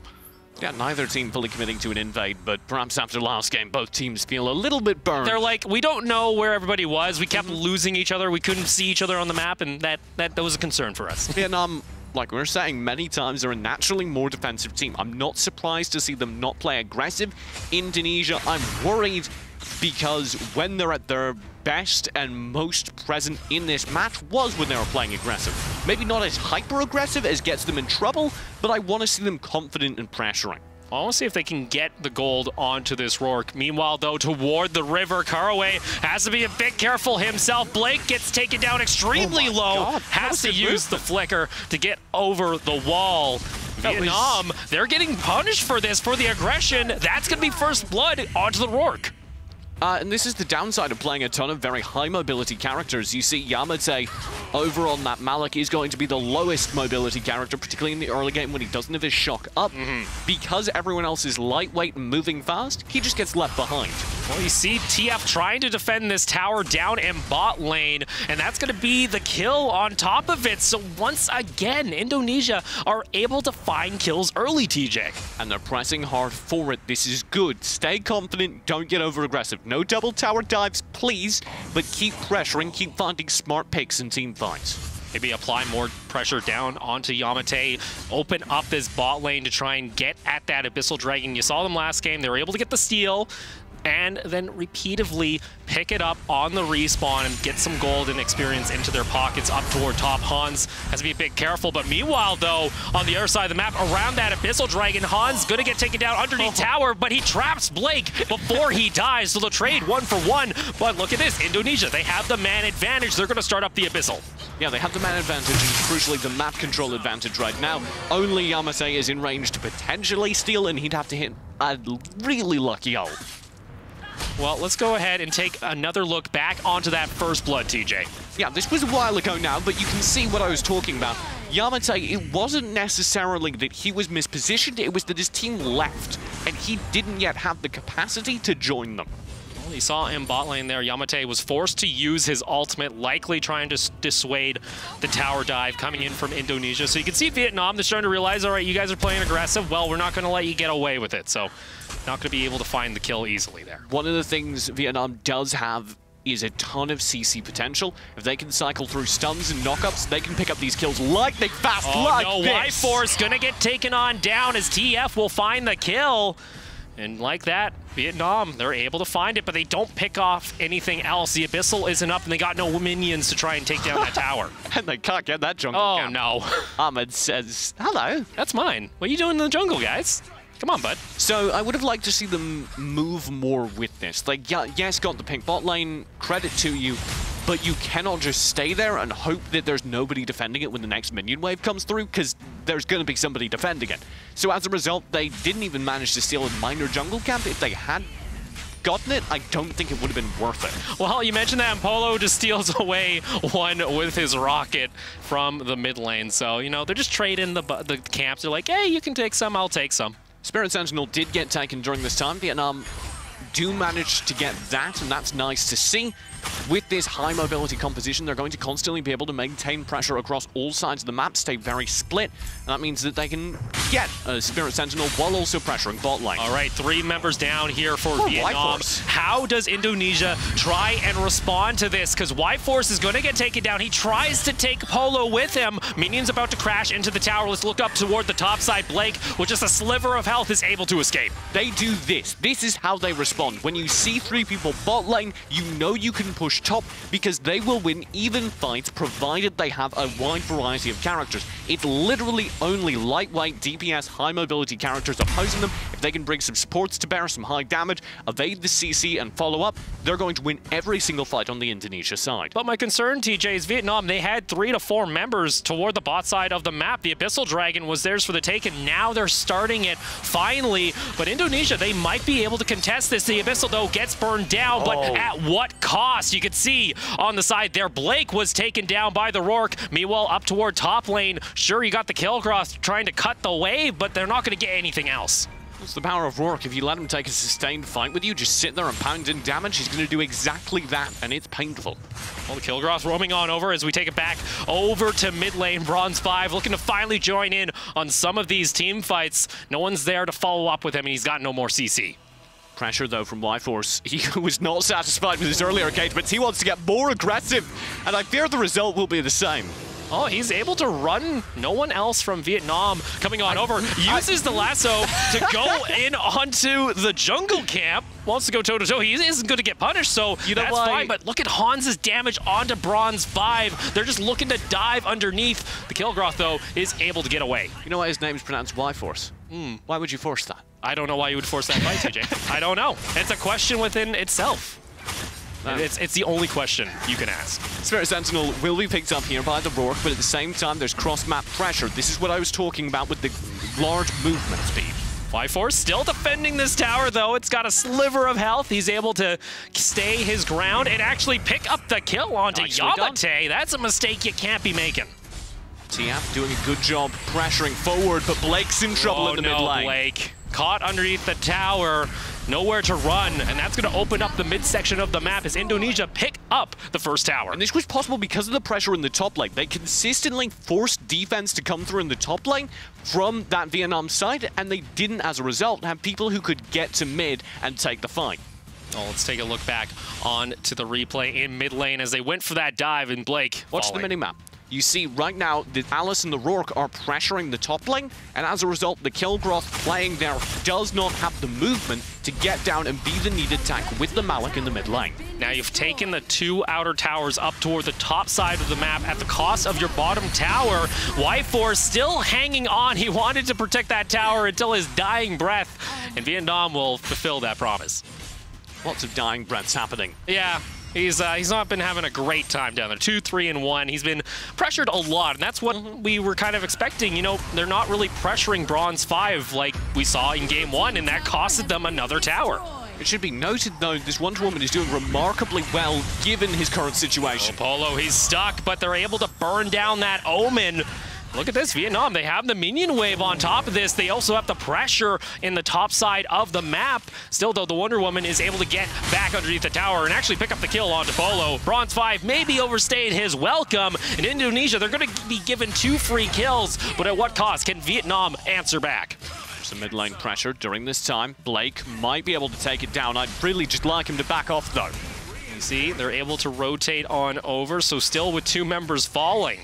Yeah, neither team fully committing to an invade, but perhaps after last game, both teams feel a little bit burned. They're like, we don't know where everybody was. We kept losing each other. We couldn't see each other on the map, and that was a concern for us. Vietnam, like we were saying many times, are a naturally more defensive team. I'm not surprised to see them not play aggressive. Indonesia, I'm worried because when they're at their best and most present in this match was when they were playing aggressive. Maybe not as hyper-aggressive as gets them in trouble, but I want to see them confident and pressuring. I want to see if they can get the gold onto this Rourke. Meanwhile, though, toward the river, Caraway has to be a bit careful himself. Blake gets taken down extremely low, has to use the flicker to get over the wall. Vietnam, they're getting punished for this, for the aggression. That's going to be first blood onto the Rourke. And this is the downside of playing a ton of very high mobility characters. You see Yamate over on that Malik is going to be the lowest mobility character, particularly in the early game when he doesn't have his shock up. Because everyone else is lightweight and moving fast, he just gets left behind. Well, you see TF trying to defend this tower down in bot lane, and that's going to be the kill on top of it. So once again, Indonesia are able to find kills early, TJ. And they're pressing hard for it. This is good. Stay confident, don't get over-aggressive. No double tower dives, please, but keep pressuring, keep finding smart picks in team fights. Maybe apply more pressure down onto Yamate, open up this bot lane to try and get at that Abyssal Dragon. You saw them last game, they were able to get the steal, and then repeatedly pick it up on the respawn and get some gold and experience into their pockets up toward top. Hans has to be a bit careful, but meanwhile, though, on the other side of the map, around that Abyssal Dragon, Hans gonna get taken down underneath tower, but he traps Blake before he dies, so they'll trade 1-for-1. But look at this, Indonesia, they have the man advantage. They're gonna start up the Abyssal. Yeah, they have the man advantage and crucially the map control advantage right now. Only Yamate is in range to potentially steal, and he'd have to hit a really lucky ult. Well, let's go ahead and take another look back onto that first blood, TJ. Yeah, this was a while ago now, but you can see what I was talking about. Yamate, it wasn't necessarily that he was mispositioned, it was that his team left, and he didn't yet have the capacity to join them. Well, you saw in bot lane there, Yamate was forced to use his ultimate, likely trying to dissuade the tower dive coming in from Indonesia. So you can see Vietnam, they're starting to realize, all right, you guys are playing aggressive, well, we're not going to let you get away with it. So not going to be able to find the kill easily there. One of the things Vietnam does have is a ton of CC potential. If they can cycle through stuns and knockups, they can pick up these kills lightning fast, like no, this. Y-Force gonna get taken on down as TF will find the kill. And like that, Vietnam, they're able to find it, but they don't pick off anything else. The Abyssal isn't up, and they got no minions to try and take down that tower. And they can't get that jungle camp. No. Ahmed says, hello. That's mine. What are you doing in the jungle, guys? Come on, bud. So I would have liked to see them move more with this. Like, yeah, yes, got the pink bot lane, credit to you, but you cannot just stay there and hope that there's nobody defending it when the next minion wave comes through, because there's going to be somebody defending it. So as a result, they didn't even manage to steal a minor jungle camp. If they had gotten it, I don't think it would have been worth it. Well, you mentioned that, and Polo just steals away one with his rocket from the mid lane. So, you know, they're just trading the camps. They're like, hey, you can take some, I'll take some. Spirit Sentinel did get taken during this time. Vietnam do manage to get that, and that's nice to see. With this high mobility composition, they're going to constantly be able to maintain pressure across all sides of the map, stay very split, and that means that they can get a Spirit Sentinel while also pressuring bot lane. All right, 3 members down here for Vietnam. How does Indonesia try and respond to this? Because Y-Force is going to get taken down. He tries to take Polo with him. Minion's about to crash into the tower. Let's look up toward the top side. Blake, with just a sliver of health, is able to escape. They do this. This is how they respond. When you see 3 people bot lane, you know you can push top, because they will win even fights provided they have a wide variety of characters. It's literally only lightweight DPS high mobility characters opposing them. If they can bring some supports to bear, some high damage, evade the CC and follow up, they're going to win every single fight on the Indonesia side. But my concern, TJ, is Vietnam, they had 3 to 4 members toward the bot side of the map. The Abyssal Dragon was theirs for the taking. Now they're starting it finally, but Indonesia, they might be able to contest this. The Abyssal, though, gets burned down, but at what cost? You can see on the side there, Blake was taken down by the Rourke. Meanwhile, up toward top lane, sure, you got the kill cross trying to cut the wave, but they're not going to get anything else. It's the power of Rourke. If you let him take a sustained fight with you, just sit there and pound in damage, he's going to do exactly that, and it's painful. Well, the Kilgroth roaming on over as we take it back over to mid lane. Bronze 5 looking to finally join in on some of these team fights. No one's there to follow up with him, and he's got no more CC. Pressure, though, from Y-Force. He was not satisfied with his earlier engagements. He wants to get more aggressive, and I fear the result will be the same. Oh, he's able to run. No one else from Vietnam coming on over. Uses the lasso to go in onto the jungle camp. Wants to go toe-to-toe. He isn't going to get punished, so you know that's fine. But look at Hans's damage onto Bronze 5. They're just looking to dive underneath. The Kilgroth, though, is able to get away. You know why his name's pronounced Y-Force? Why would you force that? I don't know why you would force that fight, TJ. I don't know. It's a question within itself. It's the only question you can ask. Spirit Sentinel will be picked up here by the Rourke, but at the same time, there's cross-map pressure. This is what I was talking about with the large movement speed. Y-Force still defending this tower, though. It's got a sliver of health. He's able to stay his ground and actually pick up the kill onto Yamate. That's a mistake you can't be making. TF doing a good job pressuring forward, but Blake's in trouble in the mid lane. Blake. Caught underneath the tower, nowhere to run, and that's going to open up the midsection of the map as Indonesia pick up the first tower. And this was possible because of the pressure in the top lane. They consistently forced defense to come through in the top lane from that Vietnam side, and they didn't, as a result, have people who could get to mid and take the fight. Oh, let's take a look back on to the replay in mid lane as they went for that dive, and Blake Watch the minimap. You see right now that Alice and the Rourke are pressuring the top lane, and as a result, the Kilgroth playing there does not have the movement to get down and be the needed tank with the Malik in the mid lane. Now you've taken the 2 outer towers up toward the top side of the map at the cost of your bottom tower. Y-Force still hanging on. He wanted to protect that tower until his dying breath, and Vietnam will fulfill that promise. Lots of dying breaths happening. Yeah. He's not been having a great time down there. 2, 3, and 1. He's been pressured a lot, and that's what we were kind of expecting. You know, they're not really pressuring Bronze 5 like we saw in Game 1, and that costed them another tower. It should be noted, though, this Wonder Woman is doing remarkably well given his current situation. Polo, he's stuck, but they're able to burn down that Omen. Look at this, Vietnam. They have the minion wave on top of this. They also have the pressure in the top side of the map. Still, though, the Wonder Woman is able to get back underneath the tower and actually pick up the kill onto Polo. Bronze 5 maybe overstayed his welcome. In Indonesia, they're going to be given 2 free kills, but at what cost? Can Vietnam answer back? Some mid lane pressure during this time. Blake might be able to take it down. I'd really just like him to back off, though. You see, they're able to rotate on over, so still with 2 members falling.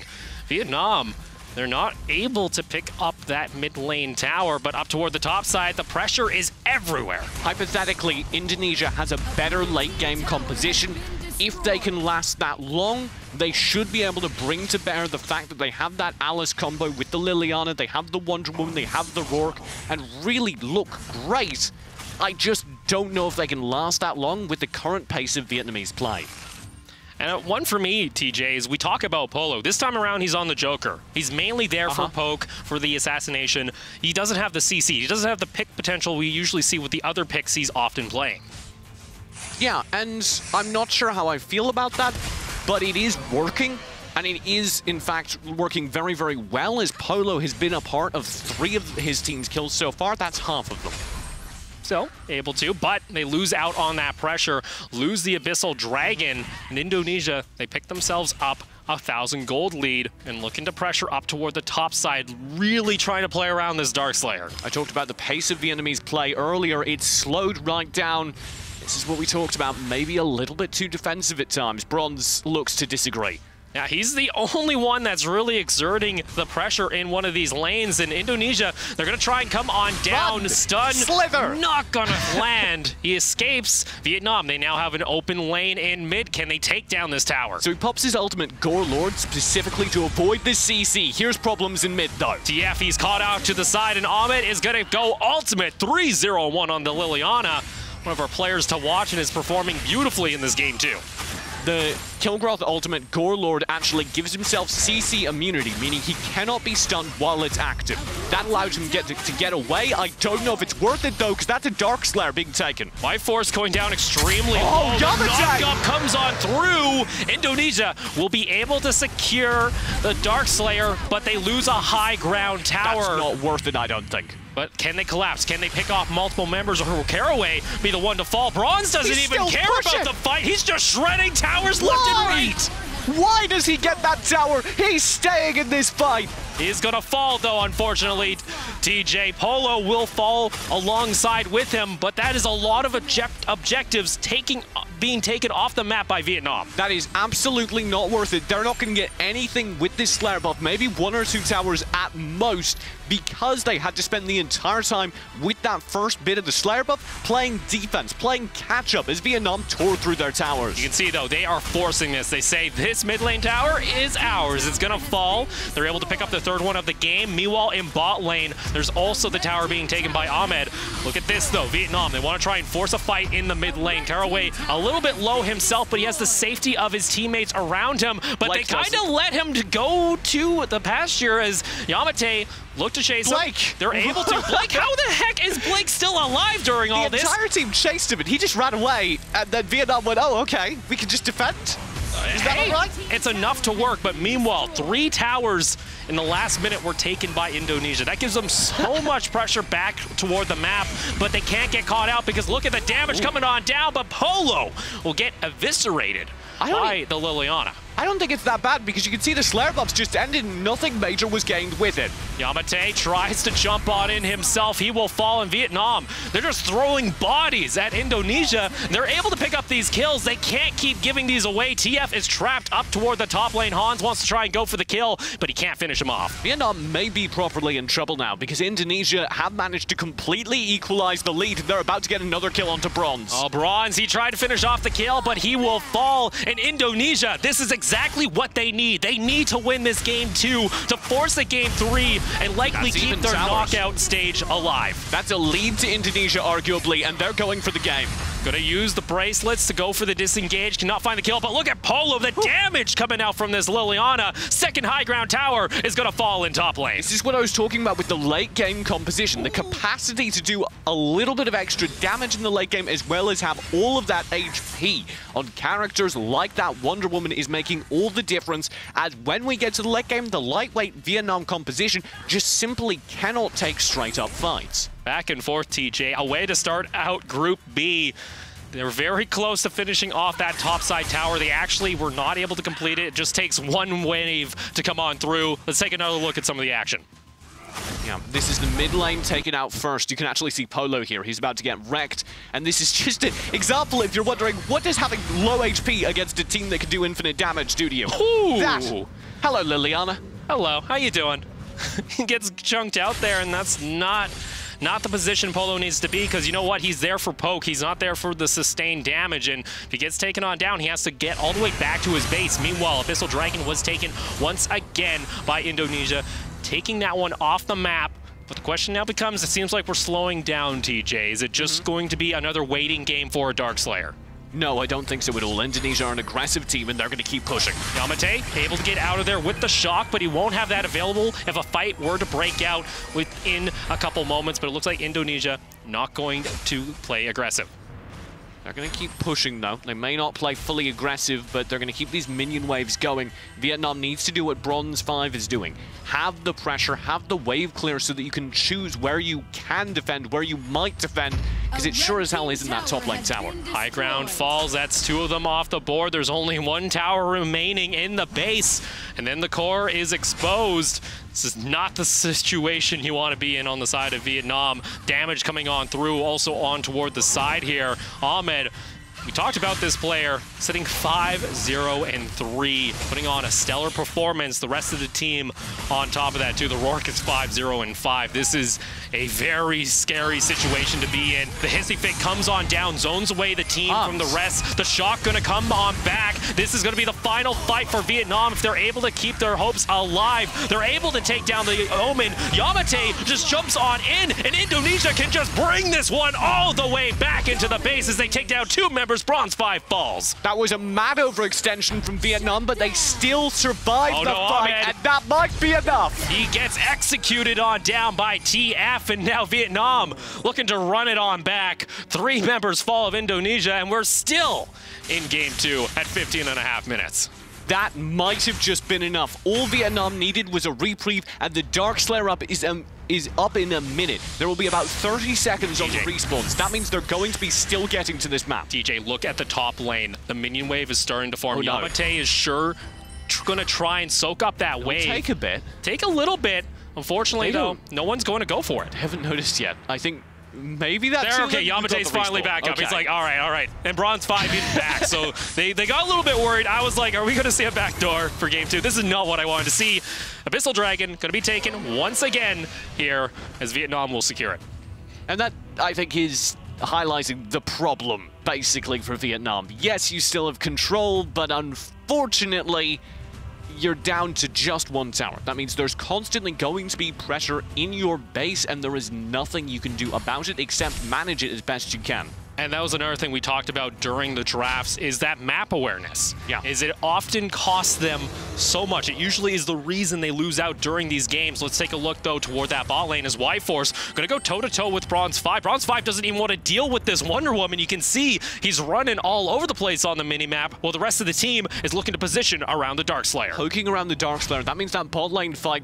Vietnam, they're not able to pick up that mid lane tower, but up toward the top side, the pressure is everywhere. Hypothetically, Indonesia has a better late game composition. If they can last that long, they should be able to bring to bear the fact that they have that Alice combo with the Liliana, they have the Wonder Woman, they have the Rourke, and really look great. I just don't know if they can last that long with the current pace of Vietnamese play. And one for me, TJ, is we talk about Polo. This time around, he's on the Joker. He's mainly there for poke, for the assassination. He doesn't have the CC. He doesn't have the pick potential we usually see with the other picks he's often playing. Yeah, and I'm not sure how I feel about that, but it is working. And it is, in fact, working very, very well, as Polo has been a part of 3 of his team's kills so far. That's half of them. Still able to, but they lose out on that pressure, lose the Abyssal Dragon. In Indonesia, they pick themselves up a 1,000 gold lead and looking to pressure up toward the top side, really trying to play around this Darkslayer. I talked about the pace of Vietnamese play earlier. It's slowed right down. This is what we talked about, maybe a little bit too defensive at times. Bronze looks to disagree. Yeah, he's the only one that's really exerting the pressure in one of these lanes. In Indonesia, they're going to try and come on down. Run, stun, Slither. Not going to land. He escapes. Vietnam, they now have an open lane in mid. Can they take down this tower? So he pops his ultimate Gore Lord specifically to avoid this CC. Here's problems in mid, though. TF, he's caught out to the side, and Ahmed is going to go ultimate 3-0-1 on the Liliana. One of our players to watch and is performing beautifully in this game, too. The Kilgroth ultimate Gore Lord actually gives himself CC immunity, meaning he cannot be stunned while it's active. That allows him to get away. I don't know if it's worth it, though, because that's a Darkslayer being taken. Life Force going down extremely low. The knock-up comes on through. Indonesia will be able to secure the Darkslayer, but they lose a high ground tower. That's not worth it, I don't think. But can they collapse? Can they pick off multiple members, or will Caraway be the one to fall? Bronze doesn't even care about the fight. He's just shredding towers left and right. Why does he get that tower? He's staying in this fight. He's going to fall, though, unfortunately. TJ Polo will fall alongside with him, but that is a lot of objectives being taken off the map by Vietnam. That is absolutely not worth it. They're not going to get anything with this Slayer buff, maybe 1 or 2 towers at most, because they had to spend the entire time with that first bit of the Slayer buff playing defense, playing catch-up as Vietnam tore through their towers. You can see, though, they are forcing this. They say this mid lane tower is ours. It's going to fall. They're able to pick up the 3rd one of the game. Meanwhile, in bot lane, there's also the tower being taken by Ahmed. Look at this, though. Vietnam, they want to try and force a fight in the mid lane. Caraway a little bit low himself, but he has the safety of his teammates around him. But Blake, they kind of let him go to the pasture as Yamate look to chase him. They're able to. Blake, how the heck is Blake still alive during all this? The entire team chased him, and he just ran away. And then Vietnam went, oh, okay, we can just defend. Is that all right? It's enough to work, but meanwhile, 3 towers in the last minute were taken by Indonesia. That gives them so much pressure back toward the map, but they can't get caught out because look at the damage coming on down, but Polo will get eviscerated by the Liliana. I don't think it's that bad because you can see the Slayer buffs just ended and nothing major was gained with it. Yamate tries to jump on in himself. He will fall in Vietnam. They're just throwing bodies at Indonesia. They're able to pick up these kills. They can't keep giving these away. TF is trapped up toward the top lane. Hans wants to try and go for the kill, but he can't finish him off. Vietnam may be properly in trouble now because Indonesia have managed to completely equalize the lead. They're about to get another kill onto Bronze. Oh, Bronze, he tried to finish off the kill, but he will fall. And Indonesia, this is exactly what they need. They need to win this game 2 to force a game 3 and likely keep their knockout stage alive. That's a lead to Indonesia, arguably, and they're going for the game. Gonna use the bracelets to go for the disengage. Cannot find the kill, but look at Polo. The damage coming out from this Liliana. Second high ground tower is gonna fall in top lane. This is what I was talking about with the late game composition. The capacity to do a little bit of extra damage in the late game as well as have all of that HP on characters like that Wonder Woman is making all the difference. As when we get to the late game, the lightweight Vietnam composition just simply cannot take straight up fights. Back and forth, TJ. A way to start out Group B. They were very close to finishing off that topside tower. They actually were not able to complete it. It just takes one wave to come on through. Let's take another look at some of the action. Yeah, this is the mid lane taken out first. You can actually see Polo here. He's about to get wrecked. And this is just an example, if you're wondering, what does having low HP against a team that can do infinite damage do to you? Ooh. That. Hello, Liliana. Hello, how you doing? He gets chunked out there, and that's not the position Polo needs to be, because you know what? He's there for poke. He's not there for the sustained damage, and if he gets taken on down, he has to get all the way back to his base. Meanwhile, Abyssal Dragon was taken once again by Indonesia, taking that one off the map. But the question now becomes, it seems like we're slowing down, TJ. Is it just going to be another waiting game for a Darkslayer? No, I don't think so at all. Indonesia are an aggressive team, and they're going to keep pushing. Yamate able to get out of there with the shock, but he won't have that available if a fight were to break out within a couple moments. But it looks like Indonesia not going to play aggressive. They're going to keep pushing, though. They may not play fully aggressive, but they're going to keep these minion waves going. Vietnam needs to do what Bronze 5 is doing. Have the pressure, have the wave clear so that you can choose where you can defend, where you might defend, because it sure as hell isn't that top lane tower. High ground falls. That's two of them off the board. There's only one tower remaining in the base, and then the core is exposed. This is not the situation you want to be in on the side of Vietnam. Damage coming on through, also on toward the side here. Ahmed, we talked about this player sitting 5-0-3, putting on a stellar performance. The rest of the team on top of that too. The Rourke is 5-0-5. This is a very scary situation to be in. The Hissy Fit comes on down, zones away the team from the rest. The shock gonna come on back. This is gonna be the final fight for Vietnam if they're able to keep their hopes alive. They're able to take down the Omen. Yamate just jumps on in, and Indonesia can just bring this one all the way back into the base as they take down two members. Bronze 5 falls. That was a mad overextension from Vietnam, but they still survived the fight, Ahmed. and that might be enough. He gets executed on down by TF, and now Vietnam looking to run it on back. 3 members fall of Indonesia, and we're still in game 2 at 15.5 minutes. That might have just been enough. All Vietnam needed was a reprieve, and the Darkslayer up is up in a minute. There will be about 30 seconds on the respawns. That means they're going to be still getting to this map. TJ, look at the top lane. The minion wave is starting to form. Yamate is sure going to try and soak up that wave. Take a bit. Take a little bit. Unfortunately, though, no one's going to go for it. I haven't noticed yet. I think maybe that's there. Okay, Yamate's finally back up. He's like, all right. And Bronze 5 isn't back. So they got a little bit worried. I was like, are we going to see a backdoor for game 2? This is not what I wanted to see. Abyssal Dragon going to be taken once again here as Vietnam will secure it. And that, I think, is highlighting the problem, basically, for Vietnam. Yes, you still have control, but unfortunately, you're down to just one tower. That means there's constantly going to be pressure in your base, and there is nothing you can do about it except manage it as best you can. And that was another thing we talked about during the drafts, is that map awareness. Yeah. Is it often costs them so much. It usually is the reason they lose out during these games. Let's take a look, though, toward that bot lane as Y-Force going to go toe-to-toe with Bronze 5. Bronze 5 doesn't even want to deal with this Wonder Woman. You can see he's running all over the place on the mini-map, while the rest of the team is looking to position around the Darkslayer. Poking around the Darkslayer, that means that bot lane fight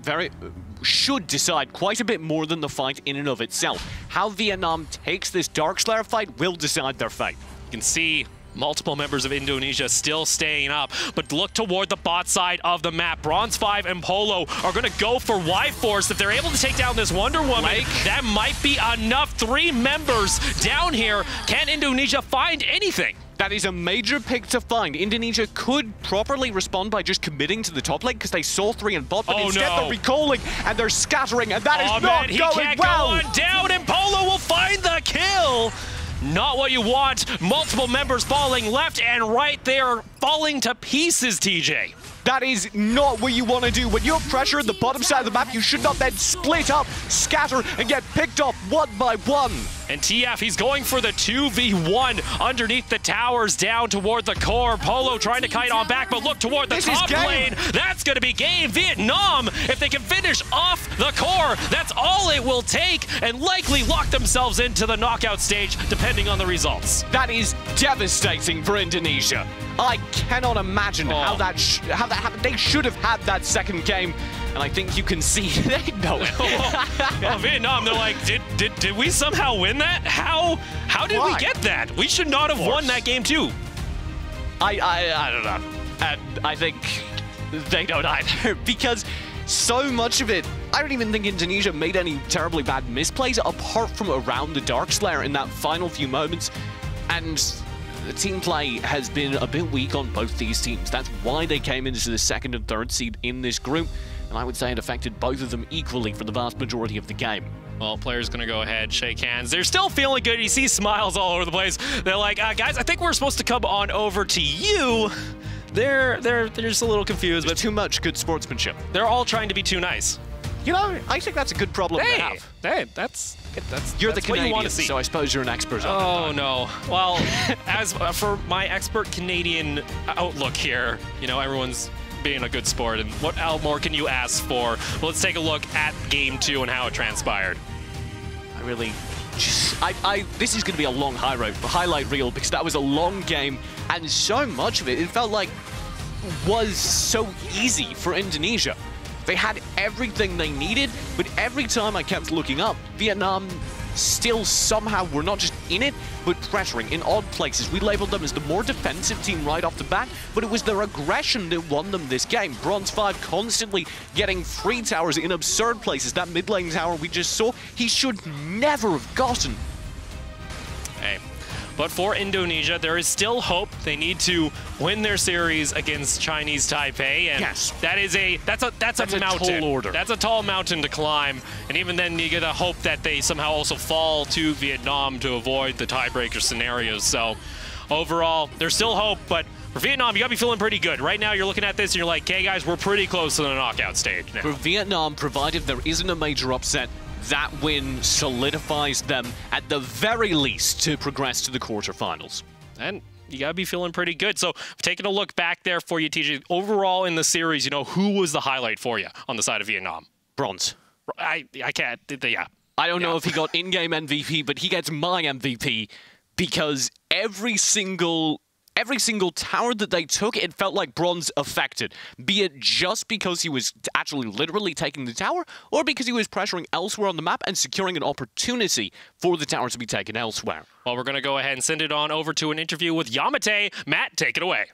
should decide quite a bit more than the fight in and of itself. How Vietnam takes this Darkslayer fight will decide their fate. You can see multiple members of Indonesia still staying up, but look toward the bot side of the map. Bronze 5 and Polo are going to go for Y-Force. If they're able to take down this Wonder Woman, that might be enough. 3 members down here. Can Indonesia find anything? That is a major pick to find. Indonesia could properly respond by just committing to the top lane because they saw 3 in bot, but instead they're recalling and they're scattering, and that is not going well. He can't go on down, and Polo will find the kill. Not what you want. Multiple members falling left and right. They are falling to pieces, TJ. That is not what you want to do. When you're pressure at the bottom side of the map, you should not then split up, scatter, and get picked off one by one. And TF, he's going for the 2v1 underneath the towers down toward the core. Polo trying to kite on back, but look toward the top lane. That's going to be game. Vietnam, if they can finish off the core, that's all it will take, and likely lock themselves into the knockout stage, depending on the results. That is devastating for Indonesia. I cannot imagine how that happened. They should have had that second game. And I think you can see they know it. Vietnam, they're like, did we somehow win that? How did we get that? We should not have won that game too. I don't know. And I think they don't either, because so much of it, I don't even think Indonesia made any terribly bad misplays apart from around the Darkslayer in that final few moments. And the team play has been a bit weak on both these teams. That's why they came into the second and third seed in this group. And I would say it affected both of them equally for the vast majority of the game. Well, players going to go ahead, shake hands. They're still feeling good. You see smiles all over the place. They're like, guys, I think we're supposed to come on over to you. They're just a little confused. There's too much good sportsmanship. They're all trying to be too nice. You know, I think that's a good problem to have. Hey, that's you're the Canadian, what you want to see. So I suppose you're an expert on it. Oh, no. Well, as for my expert Canadian outlook here, you know, everyone's being a good sport, and what more can you ask for? Well, let's take a look at game 2 and how it transpired. I really this is going to be a long highlight reel, because that was a long game, and so much of it felt like was so easy for Indonesia. They had everything they needed, but every time I kept looking up, Vietnam still somehow were not just in it, but pressuring in odd places. We labeled them as the more defensive team right off the bat, but it was their aggression that won them this game. Bronze 5 constantly getting free towers in absurd places. That mid lane tower we just saw, he should never have gotten. Hey. But for Indonesia, there is still hope. They need to win their series against Chinese Taipei, and yes, that's a mountain. Tall order. That's a tall mountain to climb, and even then, you get a hope that they somehow also fall to Vietnam to avoid the tiebreaker scenarios. So, overall, there's still hope, but for Vietnam, you gotta be feeling pretty good. Right now, you're looking at this and you're like, "Okay, guys, we're pretty close to the knockout stage now." For Vietnam, provided there isn't a major upset, that win solidifies them, at the very least, to progress to the quarterfinals. And you gotta be feeling pretty good. So, taking a look back there for you, TJ, overall in the series, you know, who was the highlight for you on the side of Vietnam? Bronze. I can't, yeah. I don't know if he got in-game MVP, but he gets my MVP, because every single tower that they took, it felt like Bronze affected. Be it just because he was actually literally taking the tower, or because he was pressuring elsewhere on the map and securing an opportunity for the tower to be taken elsewhere. Well, we're going to go ahead and send it on over to an interview with Yamate. Matt, take it away.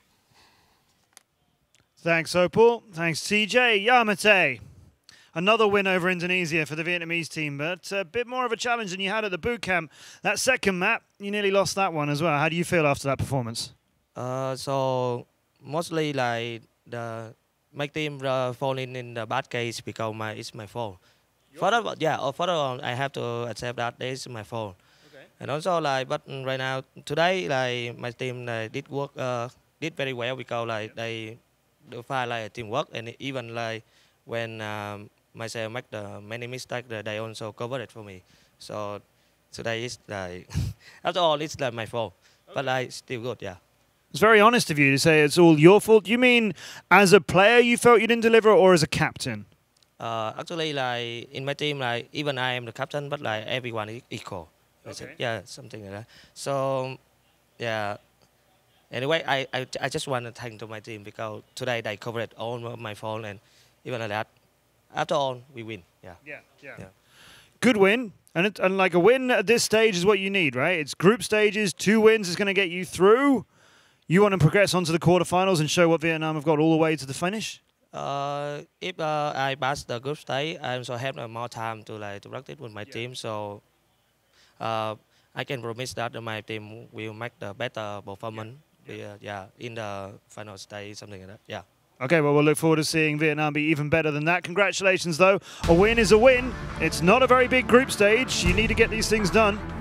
Thanks, Opal. Thanks, TJ. Yamate. Another win over Indonesia for the Vietnamese team, but a bit more of a challenge than you had at the boot camp. That second map, you nearly lost that one as well. How do you feel after that performance? So mostly like my team falling in the bad case because it's my fault. Further on, I have to accept that this is my fault. Okay. And also like, but right now today like my team did very well because like they find like teamwork, and even like when myself make the many mistakes, they also cover it for me. So today is like after all it's like my fault, but like still good, yeah. It's very honest of you to say it's all your fault. You mean as a player you felt you didn't deliver, or as a captain? Actually, like in my team, like even I am the captain, but like everyone is equal. Okay. Yeah, something like that. So, yeah. Anyway, I just want to thank to my team because today they covered all of my fault, and even like that, after all, we win. Yeah. Yeah. Good win. And like a win at this stage is what you need, right? It's group stages. 2 wins is going to get you through. You want to progress on to the quarterfinals and show what Vietnam have got all the way to the finish? If I pass the group stage, I also have more time to practice with my team. So I can promise that my team will make the better performance. In the final stage, something like that. Yeah. Okay, well, we'll look forward to seeing Vietnam be even better than that. Congratulations, though. A win is a win. It's not a very big group stage. You need to get these things done.